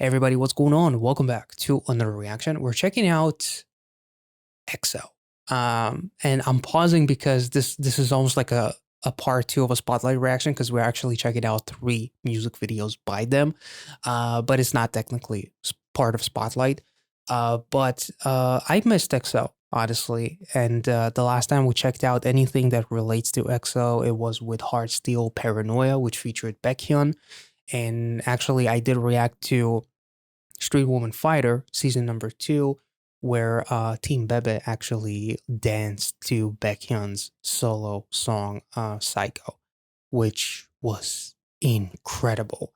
Hey everybody, what's going on? Welcome back to another reaction. We're checking out EXO. And I'm pausing because this is almost like a part two of a spotlight reaction because we're actually checking out three music videos by them. But it's not technically part of Spotlight. But I missed EXO, honestly. And the last time we checked out anything that relates to EXO, it was with Heart Steel Paranoia, which featured Baekhyun. And actually, I did react to Street Woman Fighter season number 2, where Team Bebe actually danced to Baekhyun's solo song Psycho, which was incredible.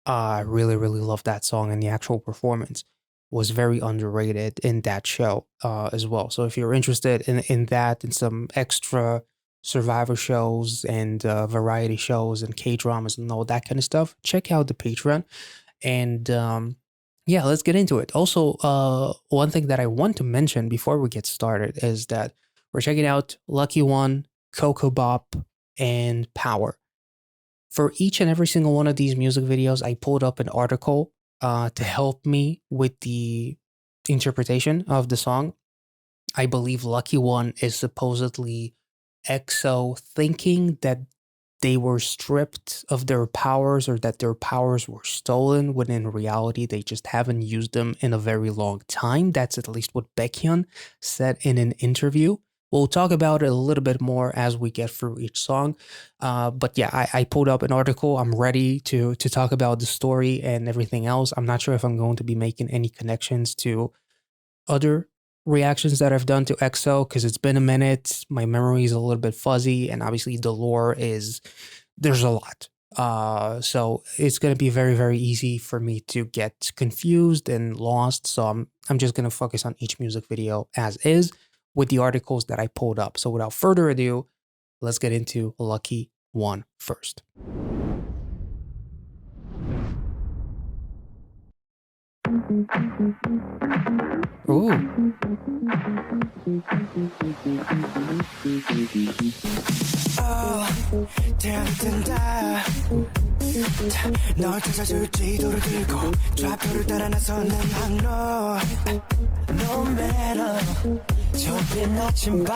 I really, really love that song, and the actual performance was very underrated in that show as well. So if you're interested in that and some extra survivor shows and variety shows and K-dramas and all that kind of stuff, check out the Patreon. And yeah, let's get into it. Also, one thing that I want to mention before we get started is that we're checking out Lucky One, Ko Bop, and Power. For each and every single one of these music videos, I pulled up an article to help me with the interpretation of the song. I believe Lucky One is supposedly EXO thinking that they were stripped of their powers or that their powers were stolen, when in reality they just haven't used them in a very long time. That's at least what Baekhyun said in an interview. We'll talk about it a little bit more as we get through each song. But yeah, I pulled up an article. I'm ready to talk about the story and everything else. I'm not sure if I'm going to be making any connections to other reactions that I've done to EXO because it's been a minute. My memory is a little bit fuzzy, and obviously the lore there's a lot. So it's gonna be very, very easy for me to get confused and lost. So I'm just gonna focus on each music video as is with the articles that I pulled up. So without further ado, let's get into Lucky One first. Ooh.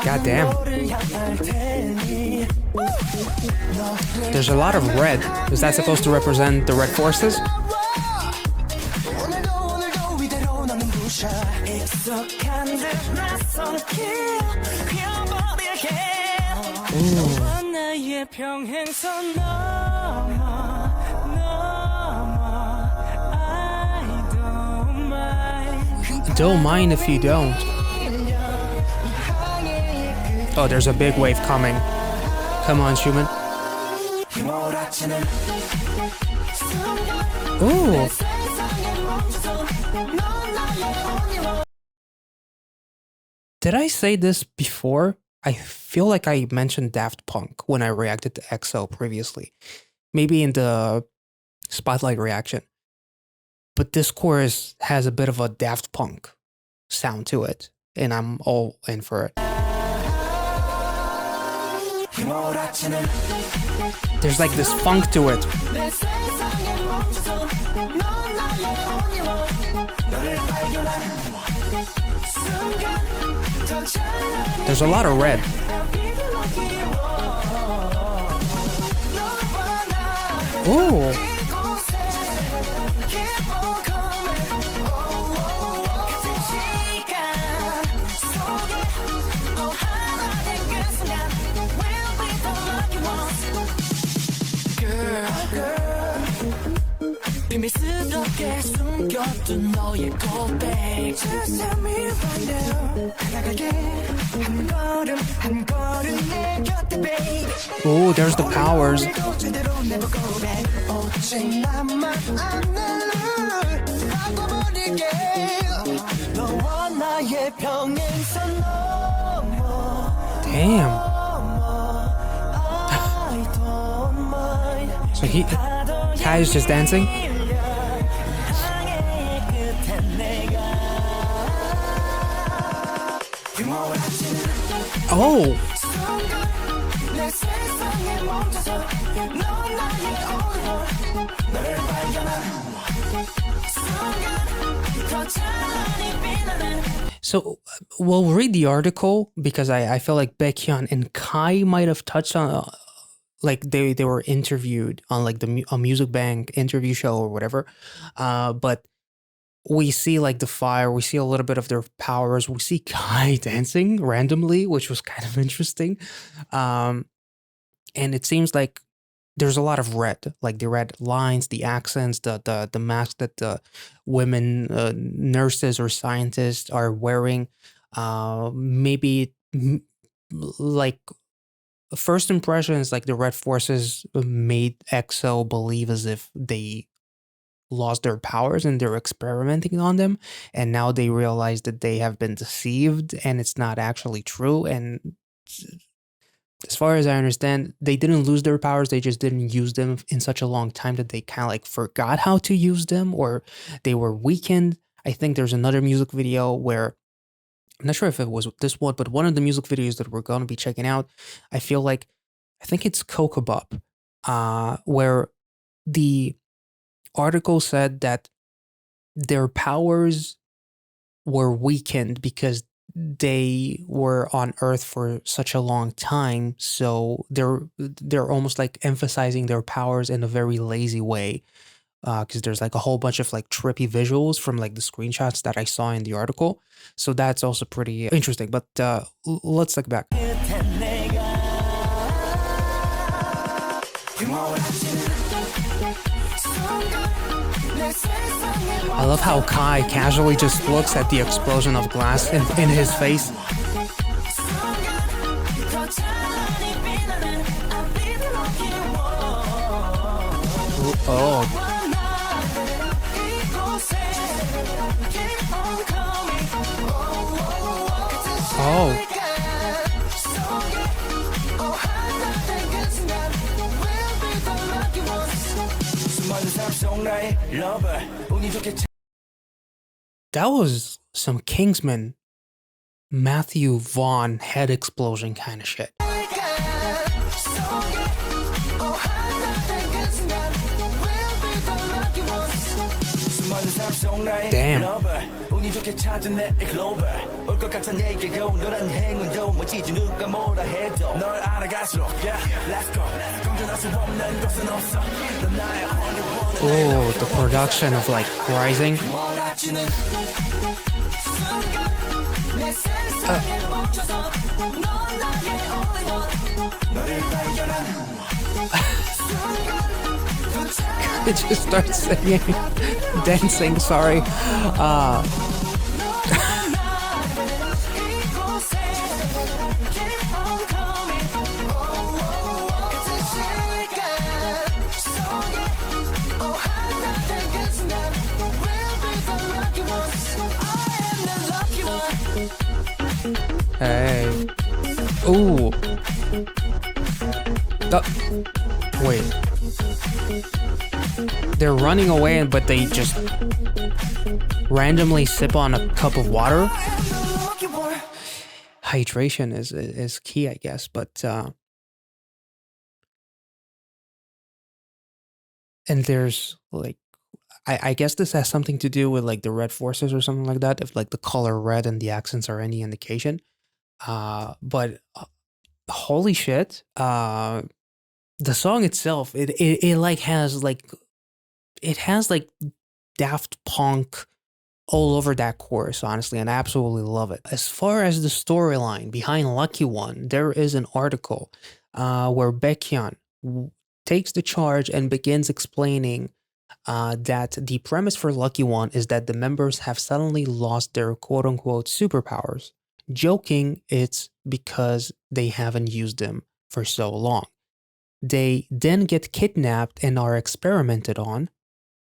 God damn. There's a lot of red. Is that supposed to represent the red forces? Don't mind if you don't. Oh, there's a big wave coming. Come on, Schumann. Ooh. Did I say this before? I feel like I mentioned Daft Punk when I reacted to EXO previously. Maybe in the Spotlight reaction. But this chorus has a bit of a Daft Punk sound to it, and I'm all in for it. There's like this funk to it. There's a lot of red. Ooh. Oh, there's the powers. Damn. So Kai is just dancing? Oh! So we'll read the article because I feel like Baekhyun and Kai might have touched on like they were interviewed on like a Music Bank interview show or whatever. But we see like the fire, we see a little bit of their powers, we see Kai dancing randomly, which was kind of interesting. And it seems like there's a lot of red, like the red lines, the accents, the mask that the women nurses or scientists are wearing. Maybe like first impression is like the red forces made EXO believe as if they lost their powers and they're experimenting on them, and now they realize that they have been deceived and it's not actually true. And as far as I understand, they didn't lose their powers, they just didn't use them in such a long time that they kind of like forgot how to use them, or they were weakened. I think there's another music video where I'm not sure if it was this one, but one of the music videos that we're going to be checking out, I feel like, I think it's Ko Bop, where the article said that their powers were weakened because they were on Earth for such a long time, so they're almost like emphasizing their powers in a very lazy way. Because there's like a whole bunch of like trippy visuals from like the screenshots that I saw in the article, so that's also pretty interesting. But let's look back. I love how Kai casually just looks at the explosion of glass in his face. Oh. Oh. That was some Kingsman, Matthew Vaughn head explosion kind of shit. Damn. Oh, the production of like rising. It just starts singing, dancing, sorry. Hey. Ooh. Wait. They're running away, but they just randomly sip on a cup of water. Hydration is key, I guess, but and there's like I guess this has something to do with like the red forces or something like that, if like the color red and the accents are any indication. But holy shit, the song itself, it like has like, it has like Daft Punk all over that chorus, honestly, and I absolutely love it. As far as the storyline behind Lucky One, there is an article where Baekhyun takes the charge and begins explaining that the premise for Lucky One is that the members have suddenly lost their quote-unquote superpowers. Joking, it's because they haven't used them for so long. They then get kidnapped and are experimented on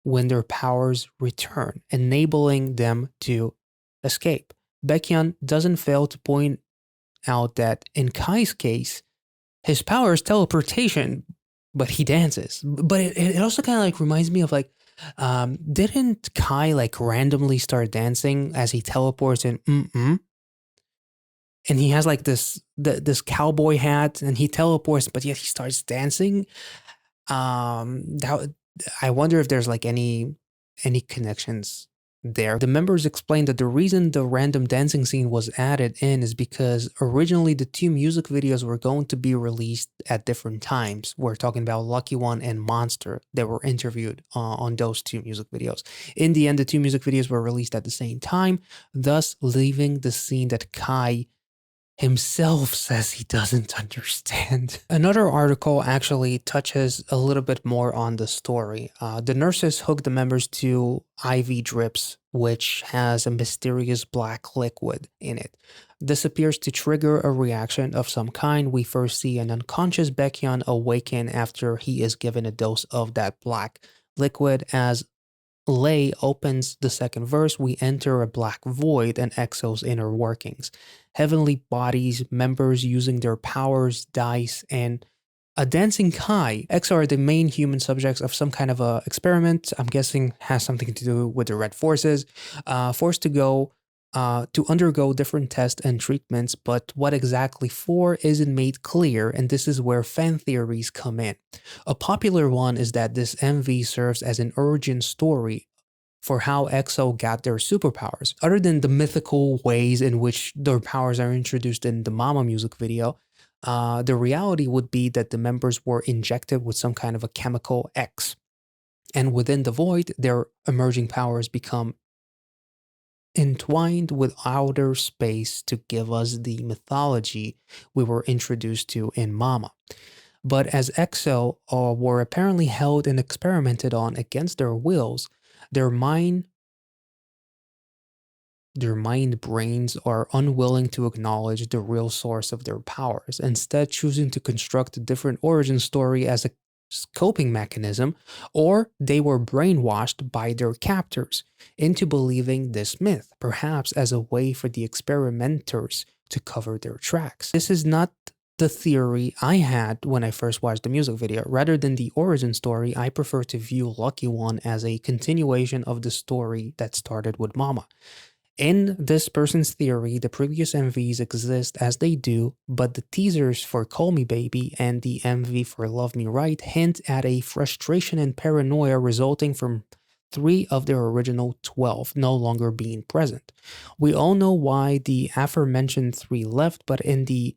when their powers return, enabling them to escape. Baekhyun doesn't fail to point out that in Kai's case, his power is teleportation, but he dances. But it also kind of like reminds me of like, didn't Kai like randomly start dancing as he teleports in and he has like this cowboy hat and he teleports, but yet he starts dancing. I wonder if there's like any connections there. The members explained that the reason the random dancing scene was added in is because originally the two music videos were going to be released at different times. We're talking about Lucky One and Monster that were interviewed on those two music videos. In the end, the two music videos were released at the same time, thus leaving the scene that Kai himself says he doesn't understand. Another article actually touches a little bit more on the story. The nurses hook the members to IV drips, which has a mysterious black liquid in it. This appears to trigger a reaction of some kind. We first see an unconscious Baekhyun awaken after he is given a dose of that black liquid. As Lay opens the second verse, we enter a black void and EXO's inner workings. Heavenly bodies, members using their powers, dice, and a dancing Kai. EXO are the main human subjects of some kind of a experiment. I'm guessing has something to do with the Red Forces. Forced to undergo different tests and treatments, but what exactly for isn't made clear, and this is where fan theories come in. A popular one is that this MV serves as an origin story for how EXO got their superpowers. Other than the mythical ways in which their powers are introduced in the Mama music video, the reality would be that the members were injected with some kind of a chemical X. And within the void, their emerging powers become entwined with outer space to give us the mythology we were introduced to in Mama. But as EXO were apparently held and experimented on against their wills, their mind brains are unwilling to acknowledge the real source of their powers, instead choosing to construct a different origin story as a coping mechanism, or they were brainwashed by their captors into believing this myth, perhaps as a way for the experimenters to cover their tracks. This is not the theory I had when I first watched the music video. Rather than the origin story, I prefer to view Lucky One as a continuation of the story that started with Mama. In this person's theory, the previous MVs exist as they do, but the teasers for Call Me Baby and the MV for Love Me Right hint at a frustration and paranoia resulting from 3 of their original 12 no longer being present. We all know why the aforementioned 3 left, but in the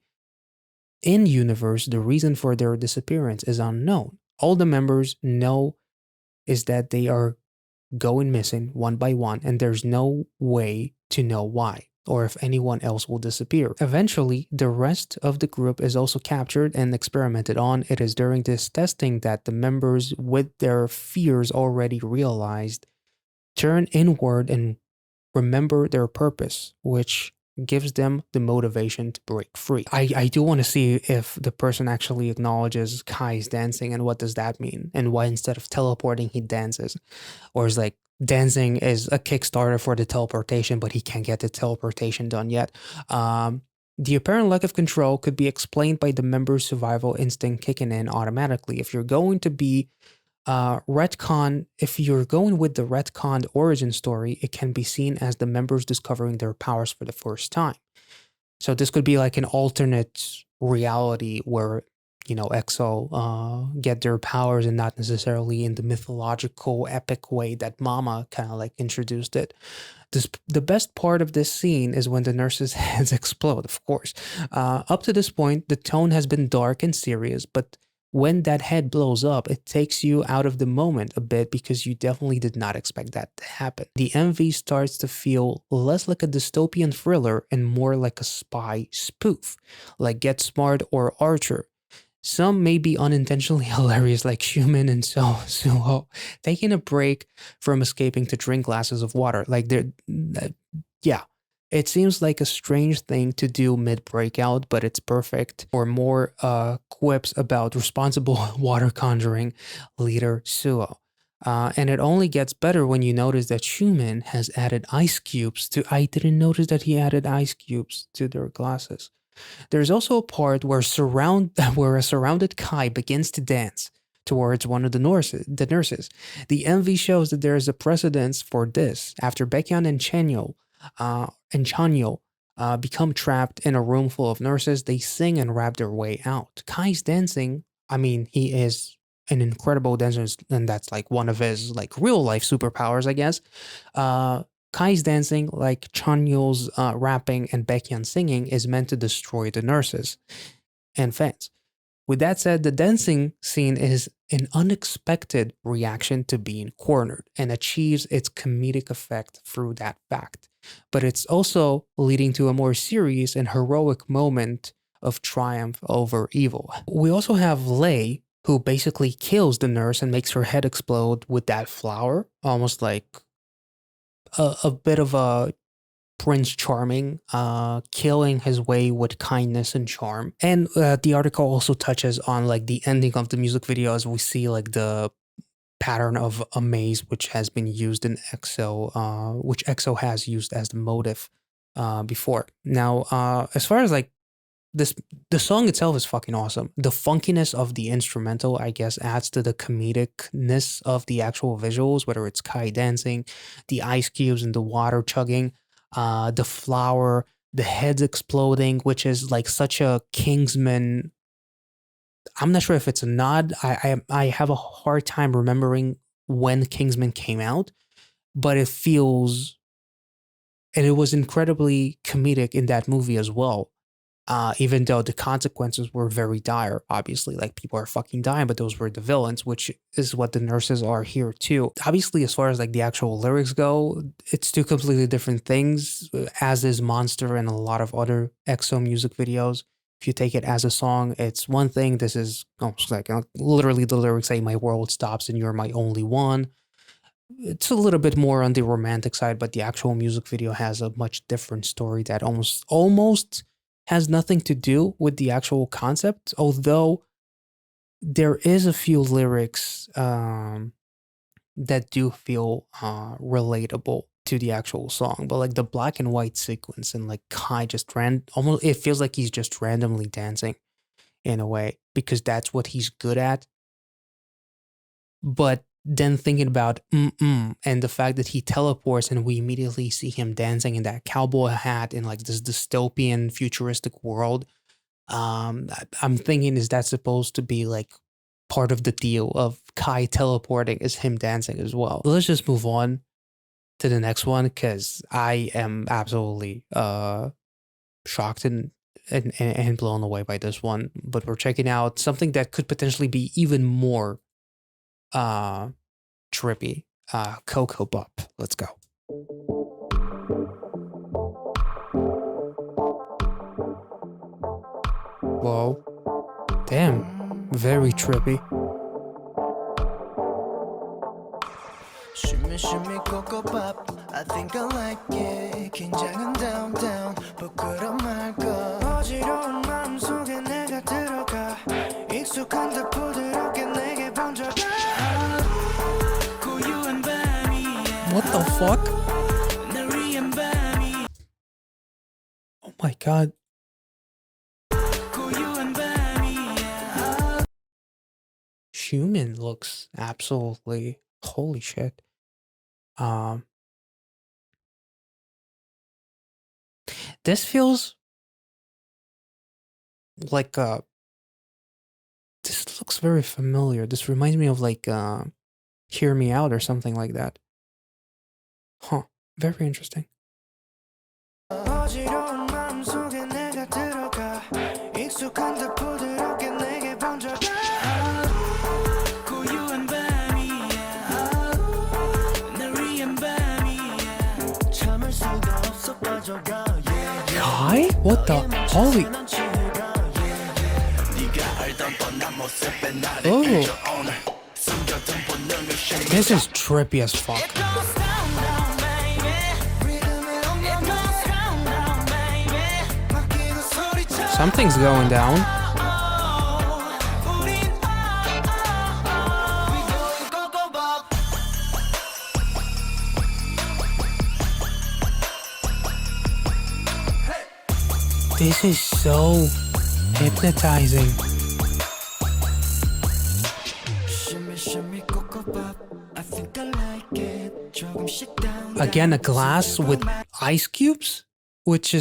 in-universe, the reason for their disappearance is unknown. All the members know is that they are going missing one by one, and there's no way to know why or if anyone else will disappear. Eventually, the rest of the group is also captured and experimented on. It is during this testing that the members, with their fears already realized, turn inward and remember their purpose, which gives them the motivation to break free. I do want to see if the person actually acknowledges Kai's dancing and what does that mean, and why instead of teleporting he dances, or is like dancing is a Kickstarter for the teleportation, but he can't get the teleportation done yet. The apparent lack of control could be explained by the member's survival instinct kicking in automatically. If you're going to be if you're going with the retconned origin story, it can be seen as the members discovering their powers for the first time. So this could be like an alternate reality where, EXO get their powers and not necessarily in the mythological epic way that Mama kind of like introduced it. The best part of this scene is when the nurses' heads explode, of course. Up to this point, the tone has been dark and serious, but when that head blows up, it takes you out of the moment a bit because you definitely did not expect that to happen. The MV starts to feel less like a dystopian thriller and more like a spy spoof, like Get Smart or Archer. Some may be unintentionally hilarious, like Shumin and Suho, taking a break from escaping to drink glasses of water. Yeah. It seems like a strange thing to do mid-breakout, but it's perfect for more quips about responsible water conjuring leader Suo. And it only gets better when you notice that Shumin has added ice cubes to... I didn't notice that he added ice cubes to their glasses. There's also a part where a surrounded Kai begins to dance towards one of the nurses. The MV shows that there is a precedence for this. After Baekhyun and Chanyeol become trapped in a room full of nurses, they sing and rap their way out. Kai's dancing, he is an incredible dancer, and that's like one of his like real life superpowers, I guess. Kai's dancing, like Chanyeol's rapping and Baekhyun singing, is meant to destroy the nurses and fans. With that said, the dancing scene is an unexpected reaction to being cornered and achieves its comedic effect through that fact. But it's also leading to a more serious and heroic moment of triumph over evil. We also have Lei, who basically kills the nurse and makes her head explode with that flower, almost like a bit of a Prince Charming, killing his way with kindness and charm. And the article also touches on like the ending of the music video as we see like the pattern of a maze which has been used in EXO, which EXO has used as the motive before. Now, as far as like this, the song itself is fucking awesome. The funkiness of the instrumental, I guess, adds to the comedicness of the actual visuals, whether it's Kai dancing, the ice cubes and the water chugging, the flower, the heads exploding, which is like such a Kingsman. I'm not sure if it's a nod. I have a hard time remembering when Kingsman came out, but it feels, and it was incredibly comedic in that movie as well. Even though the consequences were very dire, obviously, like people are fucking dying, but those were the villains, which is what the nurses are here too. Obviously, as far as like the actual lyrics go, it's two completely different things, as is Monster and a lot of other EXO music videos. If you take it as a song, it's one thing. This is almost like literally the lyrics say, "My world stops and you're my only one." It's a little bit more on the romantic side, but the actual music video has a much different story that almost has nothing to do with the actual concept, although there is a few lyrics that do feel relatable to the actual song. But like the black and white sequence and like Kai just almost, it feels like he's just randomly dancing in a way because that's what he's good at. But then thinking about and the fact that he teleports and we immediately see him dancing in that cowboy hat in like this dystopian futuristic world. I'm thinking, is that supposed to be like part of the deal of Kai teleporting is him dancing as well? Let's just move on to the next one because I am absolutely shocked and blown away by this one. But we're checking out something that could potentially be even more trippy. Ko Bop. Let's go. Whoa. Damn. Very trippy. Shimmy shimmy Ko Bop, I think I like it. 긴장은 down down, 부끄러운 말고 어지러운 마음속에 내가 들어가. 익숙한 듯 부드럽게 내게 번져가. 고요한 밤이야. What the fuck? 나리한 밤이. Oh my god. 고요한 밤이야. Human looks absolutely holy shit. This feels like this looks very familiar. This reminds me of like Hear Me Out or something like that. Huh. Very interesting. 어지러운 마음속에 내가 들어가. 익숙한 듯 부드럽게 내게 번져가. 고요한 밤이야. 나리한 밤이야. 참을 수가 없어 빠져가. Kai? What the? Holy. Oh. This is trippy as fuck. Something's going down. This is so hypnotizing. Again, a glass with ice cubes, which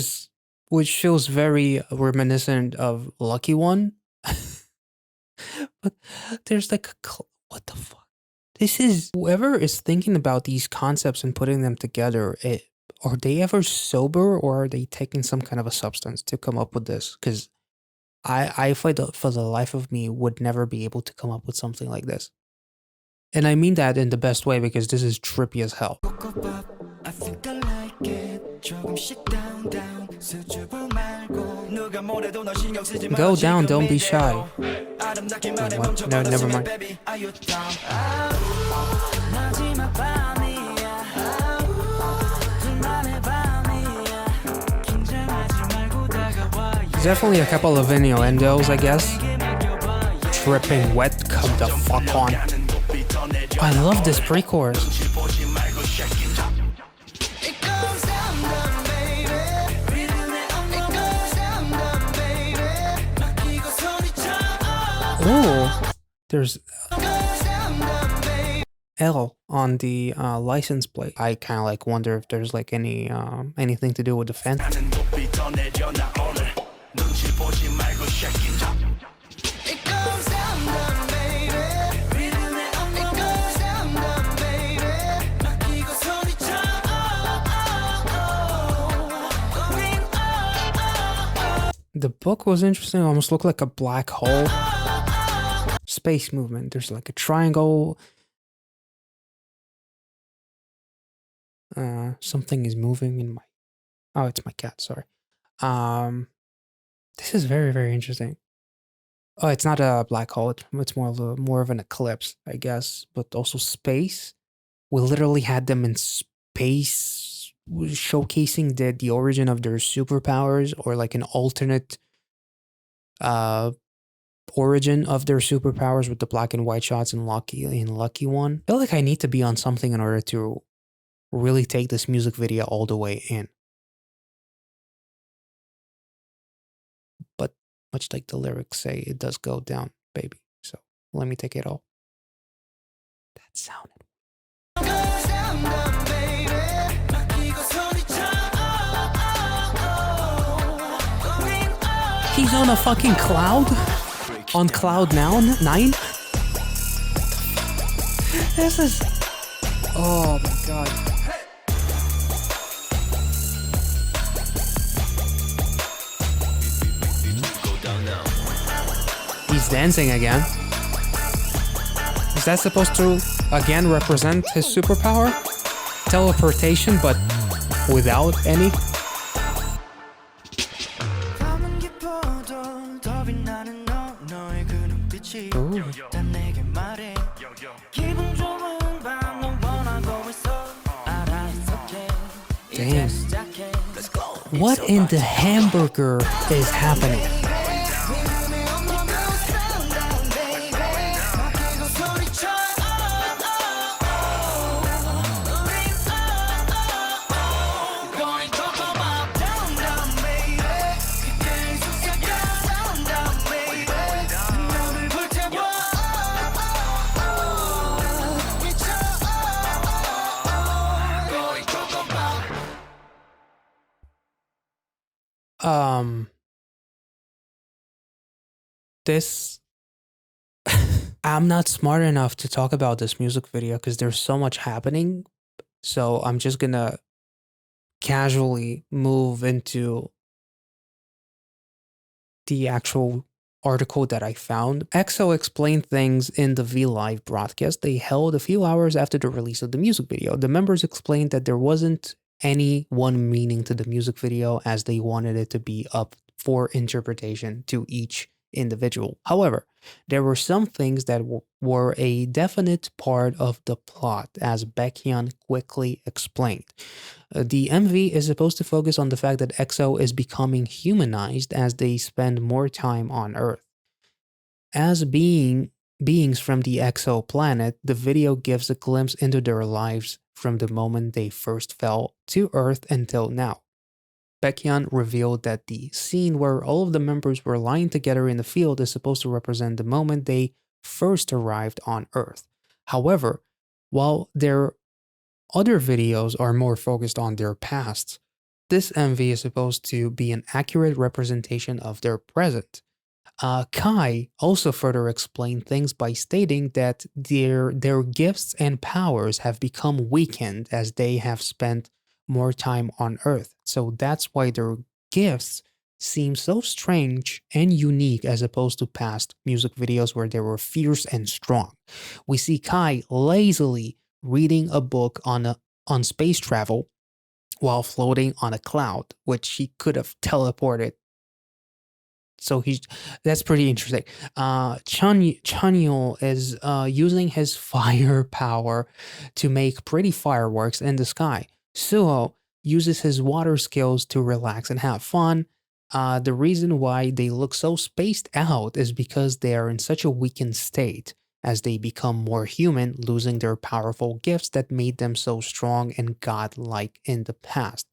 feels very reminiscent of Lucky One. But there's like what the fuck? This is whoever is thinking about these concepts and putting them together. Are they ever sober, or are they taking some kind of a substance to come up with this? Because I for the life of me would never be able to come up with something like this. And I mean that in the best way, because this is trippy as hell. Ko Bop, I think I like it. 조금씩 down down 수줍어 말고 누가 뭐래도 너 신경 쓰지 마. Go down, don't be shy. 아름답게 Wait, 말해 what? No, never mind. baby. Are you down? 마지막 밤이야. 둘만의 밤이야. 긴장하지 말고 다가와. Definitely a couple of innuendos, I guess. Tripping wet, come the fuck on. I love this pre-chorus. It goes down down baby. 리듬에 엉덩이. It goes down down baby. 맡기고 소리쳐. Ooh, there's Goes down down baby. L on the license plate. I kind of like wonder if there's like any anything to do with the fan. It goes down down baby. 리듬에 엉덩이. It goes down down baby. 맡기고 소리쳐. The book was interesting. It almost looked like a black hole. Space movement. There's like a triangle. Something is moving in my. Oh, it's my cat. Sorry. This is very, very interesting. Oh, it's not a black hole. It's more of an eclipse, I guess. But also space. We literally had them in space, showcasing the origin of their superpowers, or like an alternate origin of their superpowers with the black and white shots in Lucky One. I feel like I need to be on something in order to really take this music video all the way in. But much like the lyrics say, it does go down, baby. So let me take it all. That sounded. Goes down down baby. 맡기고 소리쳐. He's on a fucking cloud? On cloud now? 9? This is. Oh my god. He's dancing again. Is that supposed to again represent his superpower? Teleportation, but without any? 밤은 깊어도 더 빛나는 너의 그 눈빛이 Ooh. 다 내게 말해. 기분 좋은 밤 넌 원하고 있어. 알아 it's okay. Damn. 이제 시작해. Let's go. What in the hamburger is happening? 리듬에 엉덩이. Goes down down baby. 맡기고 소리쳐. Going Ko Bop down down baby. 그때의 속삭여 down down baby. 너를 불태워. 미쳐. Going Ko Bop. This. I'm not smart enough to talk about this music video because there's so much happening. So I'm just gonna casually move into the actual article that I found. EXO explained things in the V Live broadcast they held a few hours after the release of the music video. The members explained that there wasn't any one meaning to the music video, as they wanted it to be up for interpretation to each individual. However, there were some things that were a definite part of the plot, as Baekhyun quickly explained. The MV is supposed to focus on the fact that EXO is becoming humanized as they spend more time on Earth. As beings from the EXO planet, the video gives a glimpse into their lives from the moment they first fell to Earth until now. Baekhyun revealed that the scene where all of the members were lying together in the field is supposed to represent the moment they first arrived on Earth. However, while their other videos are more focused on their past, this MV is supposed to be an accurate representation of their present. Kai also further explained things by stating that their gifts and powers have become weakened as they have spent more time on Earth. So that's why their gifts seem so strange and unique as opposed to past music videos where they were fierce and strong. We see Kai lazily reading a book on space travel while floating on a cloud, which he could have teleported. So he's that's pretty interesting. Chanyeol is using his fire power to make pretty fireworks in the sky. Suho uses his water skills to relax and have fun. The reason why they look so spaced out is because they are in such a weakened state as they become more human, losing their powerful gifts that made them so strong and godlike in the past.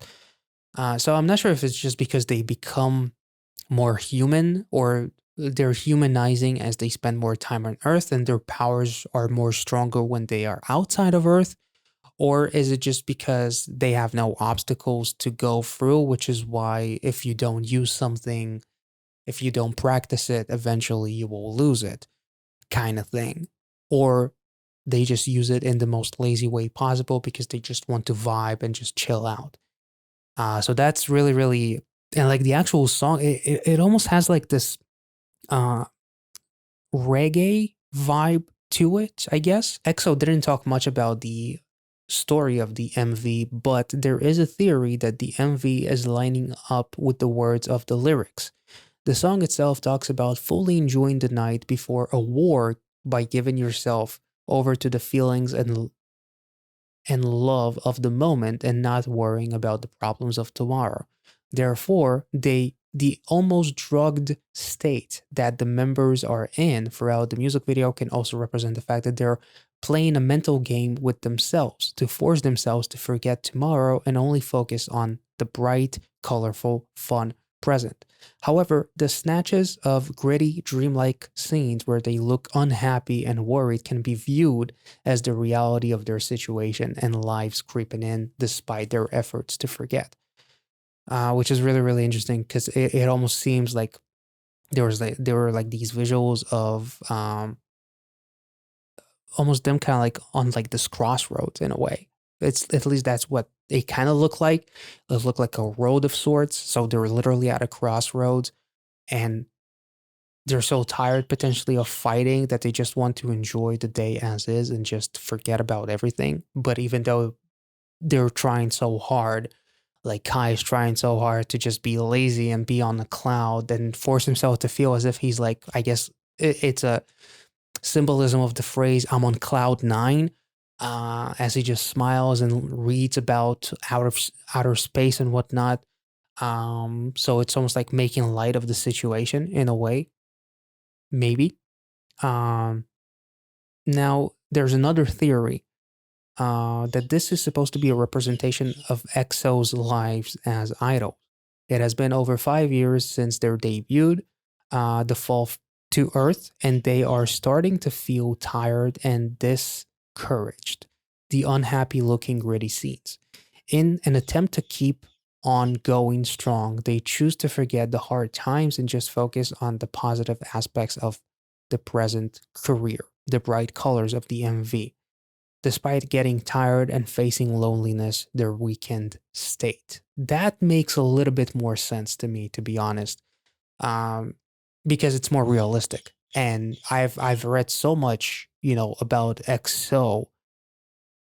So I'm not sure if it's just because they become more human or they're humanizing as they spend more time on Earth and their powers are more stronger when they are outside of Earth? Or is it just because they have no obstacles to go through, which is why if you don't use something, if you don't practice it, eventually you will lose it, kind of thing? Or they just use it in the most lazy way possible because they just want to vibe and just chill out. So that's really, really, and like the actual song, it almost has like this uh, reggae vibe to it, I guess. EXO didn't talk much about the story of the MV, but there is a theory that the MV is lining up with the words of the lyrics. The song itself talks about fully enjoying the night before a war by giving yourself over to the feelings and love of the moment and not worrying about the problems of tomorrow. Therefore, the almost drugged state that the members are in throughout the music video can also represent the fact that they're playing a mental game with themselves to force themselves to forget tomorrow and only focus on the bright, colorful, fun present. However, the snatches of gritty, dreamlike scenes where they look unhappy and worried can be viewed as the reality of their situation and lives creeping in despite their efforts to forget. Which is really, really interesting because it almost seems like there were like these visuals of almost them kind of like on like this crossroads in a way. It's at least that's what they kind of look like. It looked like a road of sorts. So they're literally at a crossroads and they're so tired potentially of fighting that they just want to enjoy the day as is and just forget about everything. But even though they're trying so hard, like Kai is trying so hard to just be lazy and be on the cloud and force himself to feel as if he's like, I guess it's a symbolism of the phrase "I'm on cloud nine," as he just smiles and reads about outer space and whatnot. So it's almost like making light of the situation in a way, maybe. Um, Now there's another theory that this is supposed to be a representation of EXO's lives as idols. It has been over 5 years since their debut, the fall to Earth, and they are starting to feel tired and discouraged. The unhappy looking gritty scenes. In an attempt to keep on going strong, they choose to forget the hard times and just focus on the positive aspects of the present career, the bright colors of the MV despite getting tired and facing loneliness, their weakened state. That makes a little bit more sense to me, to be honest, um, because it's more realistic. And I've read so much, about EXO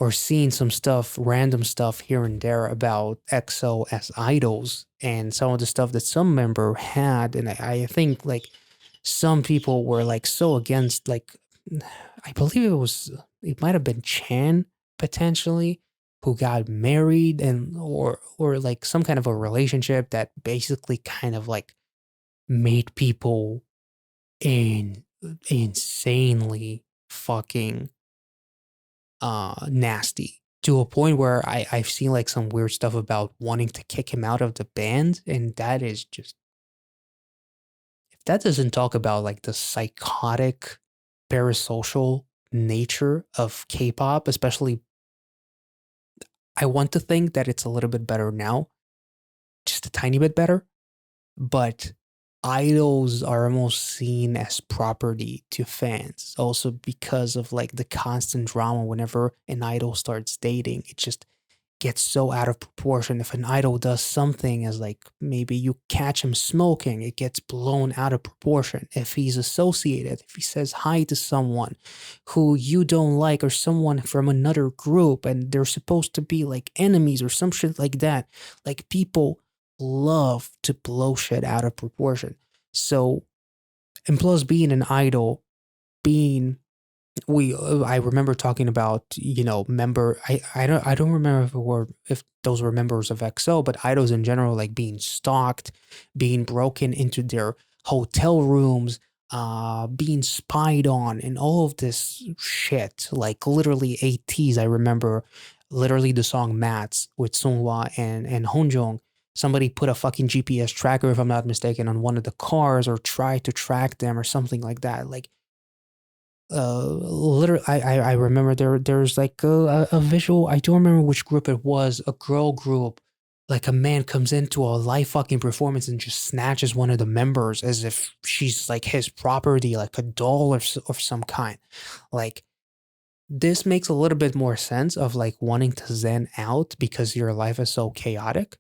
or seen some stuff, random stuff here and there about EXO as idols and some of the stuff that some member had, and I think like some people were like so against like I believe it might have been Chan potentially who got married and or like some kind of a relationship that basically kind of like made people in insanely fucking nasty to a point where I've seen like some weird stuff about wanting to kick him out of the band, and that is just if that doesn't talk about like the psychotic parasocial nature of K-pop, especially I want to think that it's a little bit better now, just a tiny bit better, but idols are almost seen as property to fans. Also because of like the constant drama whenever an idol starts dating, it just gets so out of proportion. If an idol does something as like maybe you catch him smoking, it gets blown out of proportion. If he's associated, if he says hi to someone who you don't like or someone from another group and they're supposed to be like enemies or some shit like that, like people love to blow shit out of proportion. So, and plus being an idol, being I remember talking about, you know, I don't remember if those were members of EXO, but idols in general, like being stalked, being broken into their hotel rooms, being spied on, and all of this shit. Like literally ATs. I remember literally the song Mats with Songhwa and Honjong. Somebody put a fucking GPS tracker, if I'm not mistaken, on one of the cars or tried to track them or something like that. Like literally I remember there's like a visual. I don't remember which group it was, a girl group, like a man comes into a live fucking performance and just snatches one of the members as if she's like his property, like a doll of some kind. Like this makes a little bit more sense of like wanting to zen out because your life is so chaotic.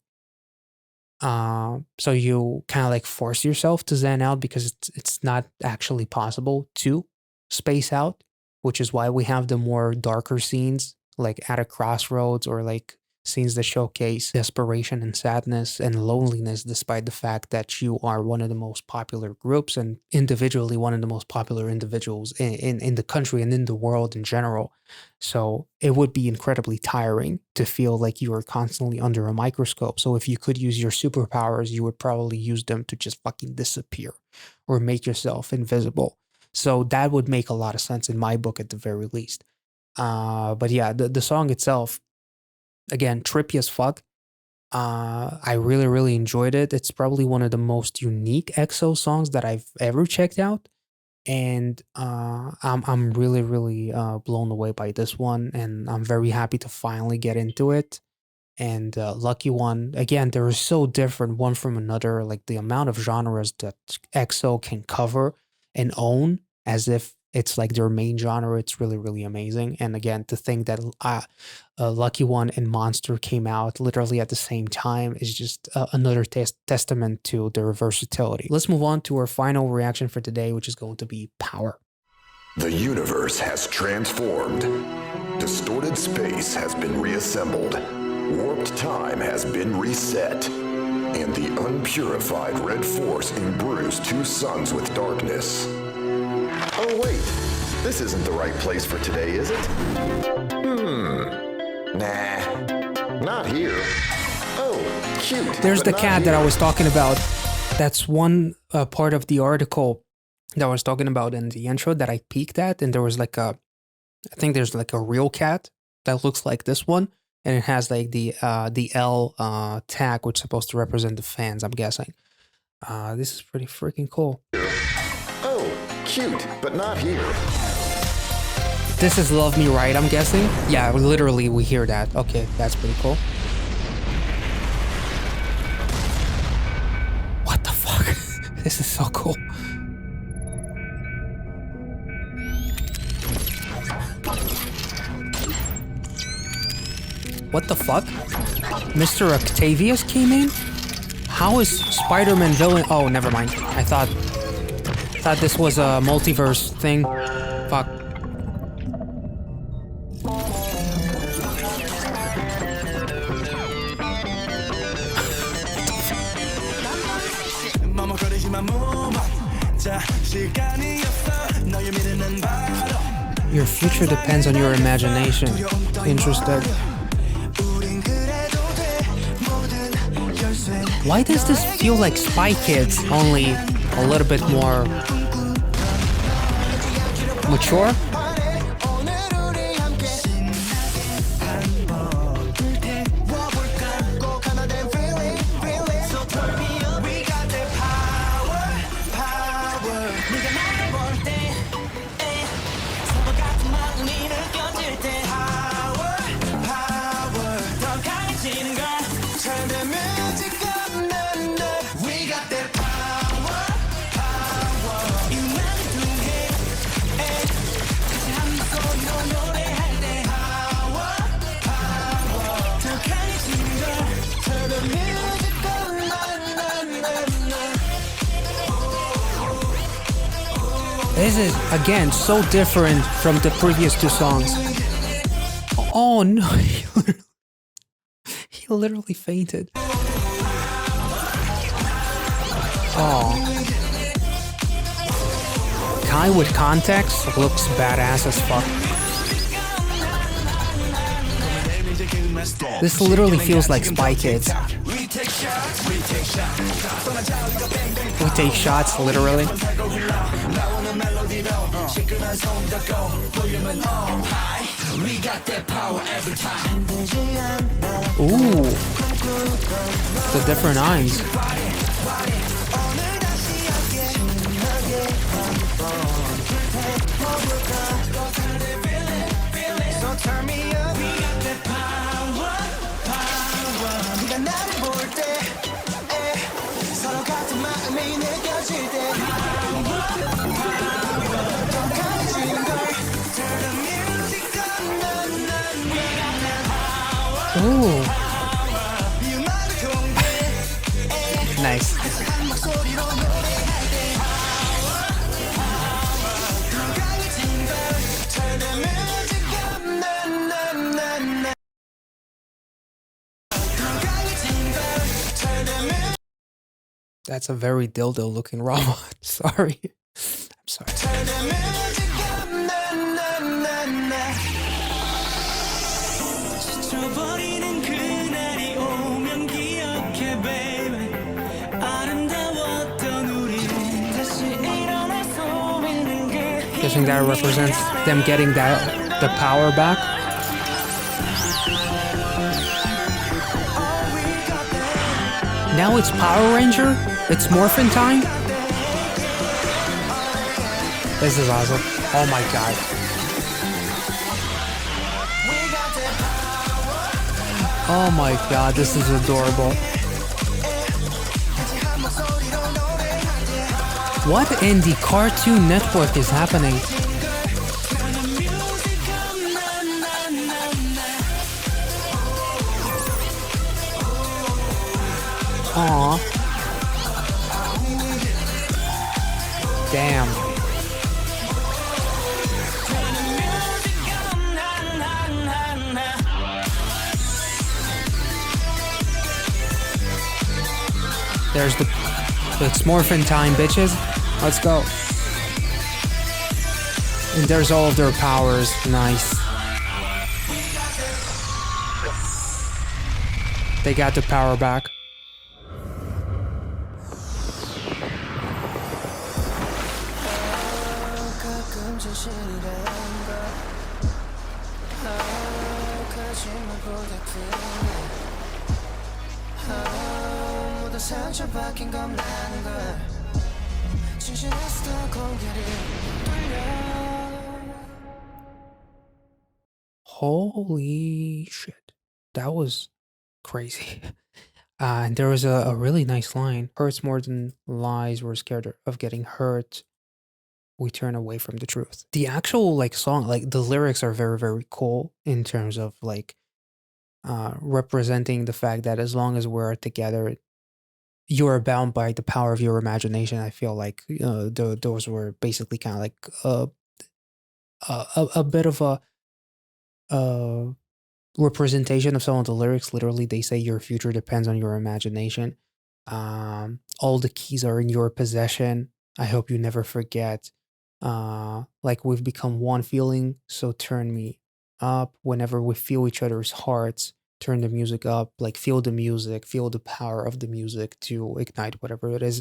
So you kind of like force yourself to zen out because it's not actually possible to space out, which is why we have the more darker scenes like at a crossroads or like scenes that showcase desperation and sadness and loneliness despite the fact that you are one of the most popular groups and individually one of the most popular individuals in the country and in the world in general. So it would be incredibly tiring to feel like you are constantly under a microscope. So if you could use your superpowers, you would probably use them to just fucking disappear or make yourself invisible. So that would make a lot of sense in my book at the very least. But yeah, the song itself, again, trippy as fuck. I really, really enjoyed it. It's probably one of the most unique EXO songs that I've ever checked out. And I'm really, really blown away by this one. And I'm very happy to finally get into it. And Lucky One, again, they're so different one from another. Like the amount of genres that EXO can cover and own as if it's like their main genre, it's really, really amazing. And again, to think that Lucky One and Monster came out literally at the same time is just another testament to their versatility. Let's move on to our final reaction for today, which is going to be Power. The universe has transformed. Distorted space has been reassembled. Warped time has been reset. And the unpurified red force imbues two suns with darkness. Oh wait, this isn't the right place for today, is it? Nah, not here. Oh, cute. There's the cat that I was talking about. That's one part of the article that I was talking about in the intro that I peeked at, and there was like I think there's like a real cat that looks like this one, and it has like the L tag, which is supposed to represent the fans, I'm guessing. This is pretty freaking cool. Oh, cute, but not here. This is Love Me Right, I'm guessing? Yeah, literally we hear that. Okay, that's pretty cool. What the fuck? This is so cool. What the fuck? Mr. Octavius came in? How is Spider-Man villain? Oh, never mind. I thought this was a multiverse thing. Fuck. Your future depends on your imagination. Interesting. Why does this feel like Spy Kids, only a little bit more mature? This is, again, so different from the previous two songs. Oh no, he literally fainted. Oh. Kai with context looks badass as fuck. This literally feels like Spy Kids. We take shots, literally. Ooh. The different eyes. Ooh. Nice. That's a very dildo looking robot. Sorry. I'm sorry. Guessing that represents them getting the power back. Now it's Power Ranger? It's Morphin time? This is awesome. Oh my god. Oh my god, this is adorable. What in the Cartoon Network is happening? Aww. Damn. There's the... It's Morphin time, bitches. Let's go. And there's all of their powers. Nice. They got the power back. Holy shit. That was crazy. And there was a really nice line. Hurts more than lies. We're scared of getting hurt. We turn away from the truth. The actual like song, like the lyrics are very, very cool in terms of like representing the fact that as long as we're together, you are bound by the power of your imagination. I feel like those were basically kind of like a bit of a representation of some of the lyrics. Literally, they say your future depends on your imagination. All the keys are in your possession. I hope you never forget. Like we've become one feeling, so turn me up whenever we feel each other's hearts. Turn the music up, like feel the music, feel the power of the music to ignite whatever it is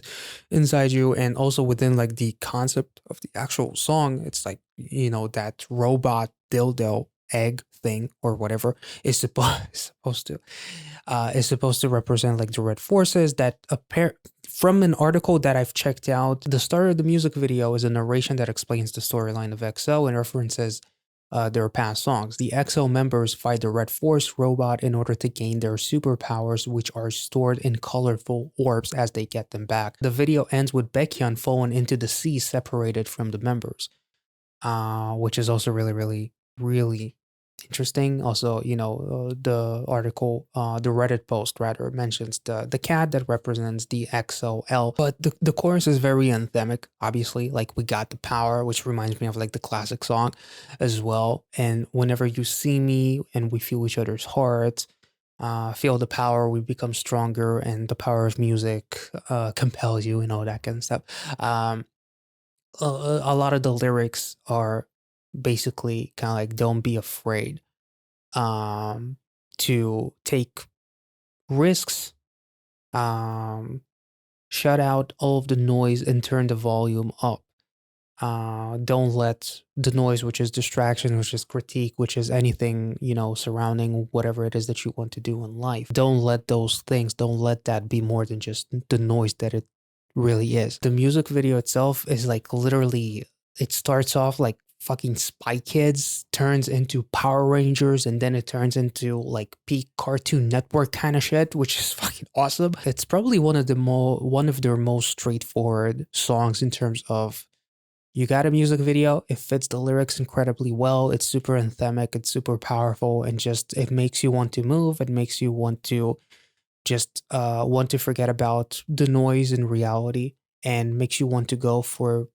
inside you. And also within like the concept of the actual song, it's like, you know, that robot dildo egg thing or whatever is supposed to represent like the red forces that appear. From an article that I've checked out, the start of the music video is a narration that explains the storyline of EXO and references their past songs. The EXO members fight the Red Force robot in order to gain their superpowers, which are stored in colorful orbs as they get them back. The video ends with Baekhyun falling into the sea separated from the members, which is also really, really, really interesting. Also, the article, the Reddit post rather, mentions the cat that represents the XOL, but the chorus is very anthemic. Obviously, like we got the power, which reminds me of like the classic song as well. And whenever you see me and we feel each other's hearts, feel the power, we become stronger, and the power of music compels you, and all that kind of stuff. Um, a lot of the lyrics are basically kind of like, don't be afraid um, to take risks, um, shut out all of the noise and turn the volume up. Don't let the noise, which is distraction, which is critique, which is anything, surrounding whatever it is that you want to do in life. Don't let those things, don't let that be more than just the noise that it really is. The music video itself is like literally, it starts off like fucking Spy Kids, turns into Power Rangers, and then it turns into like peak Cartoon Network kind of shit, which is fucking awesome. It's probably one of their most straightforward songs in terms of, you got a music video, it fits the lyrics incredibly well, it's super anthemic, it's super powerful, and just it makes you want to move, it makes you want to just want to forget about the noise in reality, and makes you want to go for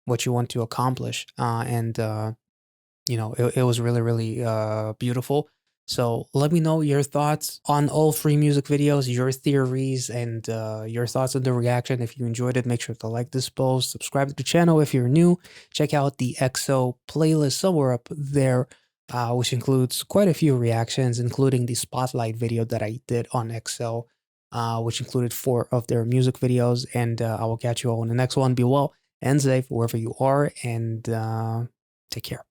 what you want to accomplish. And it was really, really beautiful. So let me know your thoughts on all three music videos, your theories, and your thoughts on the reaction. If you enjoyed it, make sure to like this post, subscribe to the channel if you're new, check out the EXO playlist somewhere up there, which includes quite a few reactions, including the spotlight video that I did on EXO, which included 4 of their music videos. And I will catch you all in the next one. Be well and safe wherever you are, and take care.